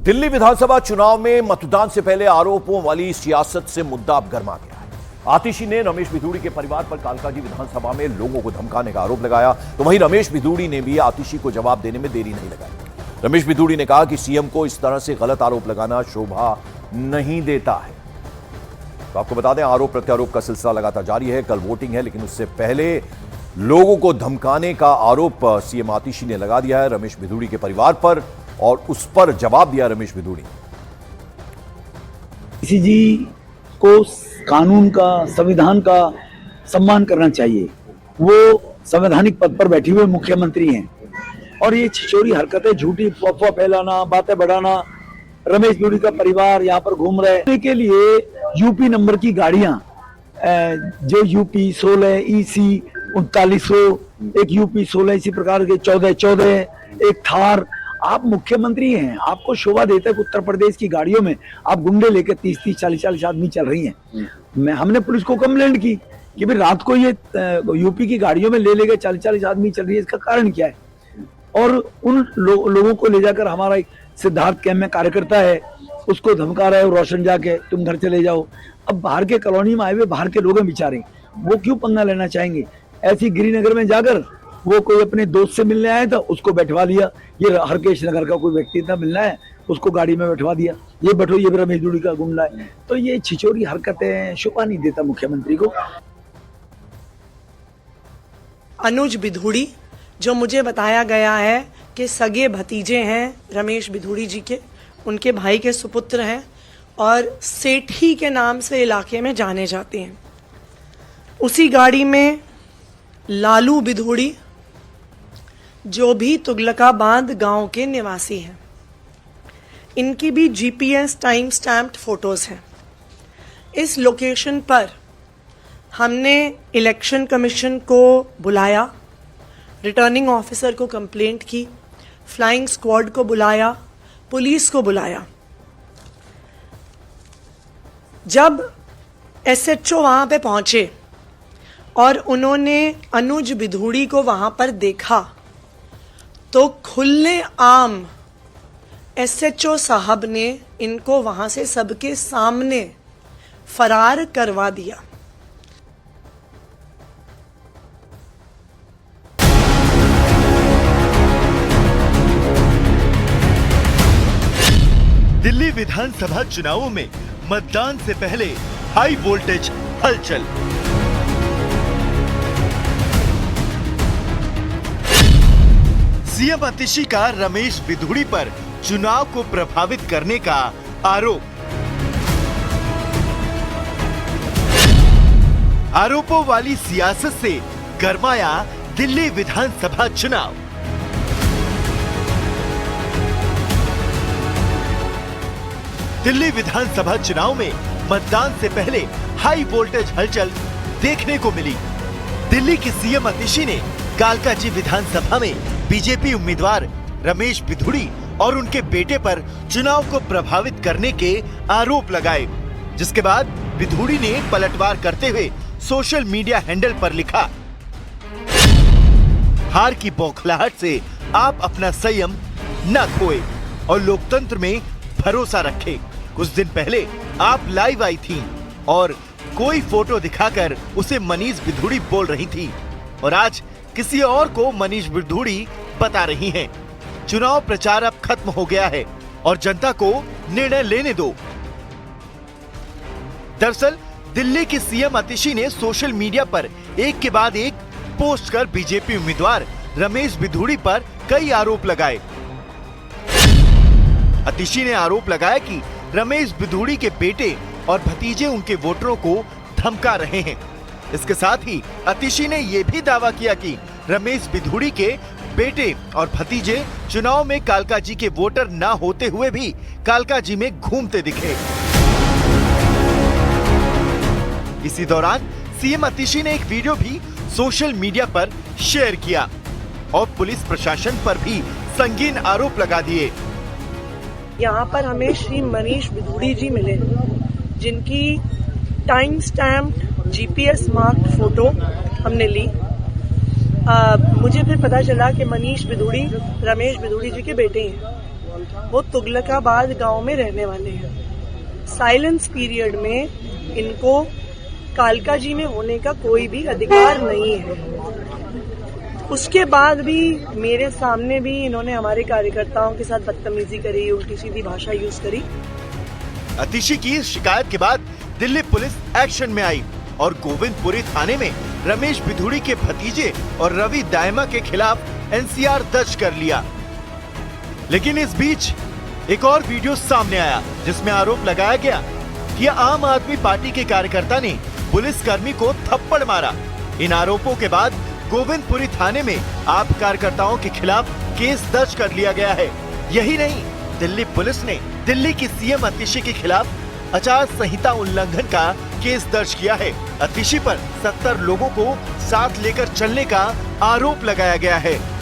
दिल्ली विधानसभा चुनाव में मतदान से पहले आरोपों वाली सियासत से मुद्दा अब गर्मा गया है। आतिशी ने रमेश भिदुड़ी के परिवार पर कालकाजी विधानसभा में लोगों को धमकाने का आरोप लगाया, तो वहीं रमेश भिदुड़ी ने भी आतिशी को जवाब देने में देरी नहीं लगाई। रमेश भिदुड़ी ने कहा कि सीएम को इस तरह से गलत आरोप लगाना शोभा नहीं देता है। तो आपको बता दें, आरोप प्रत्यारोप का सिलसिला लगातार जारी है। कल वोटिंग है, लेकिन उससे पहले लोगों को धमकाने का आरोप सीएम आतिशी ने लगा दिया है रमेश भिदुड़ी के परिवार पर, और उस पर जवाब दिया रमेश भिदुड़ी। किसी जी को कानून का, संविधान का सम्मान करना चाहिए। वो संवैधानिक पद पर बैठे हुए मुख्यमंत्री हैं और ये छिछोरी हरकतें, झूठी अफवाह फैलाना, बातें बढ़ाना, रमेश भिदुड़ी का परिवार यहाँ पर घूम रहे के लिए यूपी नंबर की गाड़ियां, जो यूपी 16 EC 3900, एक यूपी 16 इसी प्रकार के 1414, एक थार। आप मुख्यमंत्री हैं, आपको शोभा देता है कि उत्तर प्रदेश की गाड़ियों में आप गुंडे लेकर 30-30, 40-40 आदमी चल रही हैं। हमने पुलिस को कंप्लेंट की कि भाई रात को ये यूपी की गाड़ियों में ले लेके 40-40 आदमी चल रही है, इसका कारण क्या है? और उन लोगों को ले जाकर हमारा एक सिद्धार्थ कैंप में कार्यकर्ता है, उसको धमका रहे हो, रोशन जाके तुम घर चले जाओ। अब बाहर के कॉलोनी में आए हुए बाहर के लोग हैं बेचारे, वो क्यों पंगा लेना चाहेंगे? ऐसी गिरिनगर में जाकर वो कोई अपने दोस्त से मिलने आया था, उसको बैठवा लिया। ये हरकेश नगर का कोई व्यक्ति था, मिलना है, उसको गाड़ी में बैठवा दिया, ये बैठो, ये रमेश भिदुड़ी का गुंडा है। तो ये छिछोरी हरकतें शोभा नहीं देता मुख्यमंत्री को। अनुज भिदुड़ी, जो मुझे बताया गया है कि सगे भतीजे हैं रमेश भिदुड़ी जी के, उनके भाई के सुपुत्र हैं और सेठी के नाम से इलाके में जाने जाते हैं। उसी गाड़ी में लालू भिदुड़ी, जो भी तुगलकाबाद गांव के निवासी हैं, इनकी भी GPS टाइम स्टैम्प्ड फोटोज हैं। इस लोकेशन पर हमने इलेक्शन कमीशन को बुलाया, रिटर्निंग ऑफिसर को कंप्लेंट की, फ्लाइंग स्क्वाड को बुलाया, पुलिस को बुलाया। जब SHO वहां पे पहुंचे और उन्होंने अनुज भिदुड़ी को वहां पर देखा, तो खुले आम SHO साहब ने इनको वहां से सबके सामने फरार करवा दिया। दिल्ली विधानसभा चुनावों में मतदान से पहले हाई वोल्टेज हलचल। सीएम आतिशी का रमेश भिदुड़ी पर चुनाव को प्रभावित करने का आरोप। आरोपों वाली सियासत से गरमाया दिल्ली विधानसभा चुनाव। दिल्ली विधानसभा चुनाव में मतदान से पहले हाई वोल्टेज हलचल देखने को मिली। दिल्ली के सीएम आतिशी ने कालकाजी विधानसभा में बीजेपी उम्मीदवार रमेश भिदुड़ी और उनके बेटे पर चुनाव को प्रभावित करने के आरोप लगाए, जिसके बाद भिदुड़ी ने पलटवार करते हुए सोशल मीडिया हैंडल पर लिखा, हार की बौखलाहट से आप अपना संयम न खोए और लोकतंत्र में भरोसा रखें। कुछ दिन पहले आप लाइव आई थी और कोई फोटो दिखाकर उसे मनीष भिदुड़ी बोल रही थी, और आज किसी और को मनीष भिदुड़ी बता रही हैं। चुनाव प्रचार अब खत्म हो गया है और जनता को निर्णय लेने दो। दरअसल दिल्ली के सीएम आतिशी ने सोशल मीडिया पर एक के बाद एक पोस्ट कर बीजेपी उम्मीदवार रमेश भिदुड़ी पर कई आरोप लगाए। आतिशी ने आरोप लगाया कि रमेश भिदुड़ी के बेटे और भतीजे उनके वोटरों को धमका रहे हैं। इसके साथ ही आतिशी ने यह भी दावा किया कि रमेश भिदुड़ी के बेटे और भतीजे चुनाव में कालकाजी के वोटर न होते हुए भी कालकाजी में घूमते दिखे। इसी दौरान सीएम आतिशी ने एक वीडियो भी सोशल मीडिया पर शेयर किया और पुलिस प्रशासन पर भी संगीन आरोप लगा दिए। यहाँ पर हमें श्री मनीष भिदुड़ी जी मिले, जिनकी time stamp GPS marked photo हमने ली। मुझे फिर पता चला कि मनीष भिदुड़ी रमेश भिदुड़ी जी के बेटे हैं। वो तुगलकाबाद गांव में रहने वाले हैं। साइलेंस पीरियड में इनको कालका जी में होने का कोई भी अधिकार नहीं है। उसके बाद भी मेरे सामने भी इन्होंने हमारे कार्यकर्ताओं के साथ बदतमीजी करी, उल्टी सीधी भाषा यूज करी। अतिशी की इस शिकायत के बाद दिल्ली पुलिस एक्शन में आई और गोविंदपुरी थाने में रमेश बिधूड़ी के भतीजे और रवि दायमा के खिलाफ एनसीआर दर्ज कर लिया। लेकिन इस बीच एक और वीडियो सामने आया जिसमें आरोप लगाया गया कि आम आदमी पार्टी के कार्यकर्ता ने पुलिसकर्मी को थप्पड़ मारा। इन आरोपों के बाद गोविंदपुरी थाने में आप कार्यकर्ताओं के खिलाफ केस दर्ज कर लिया गया है। यही नहीं, दिल्ली पुलिस ने दिल्ली की सीएम अतिशी के खिलाफ आचार संहिता उल्लंघन का केस दर्ज किया है। अतिशी पर 70 लोगों को साथ लेकर चलने का आरोप लगाया गया है।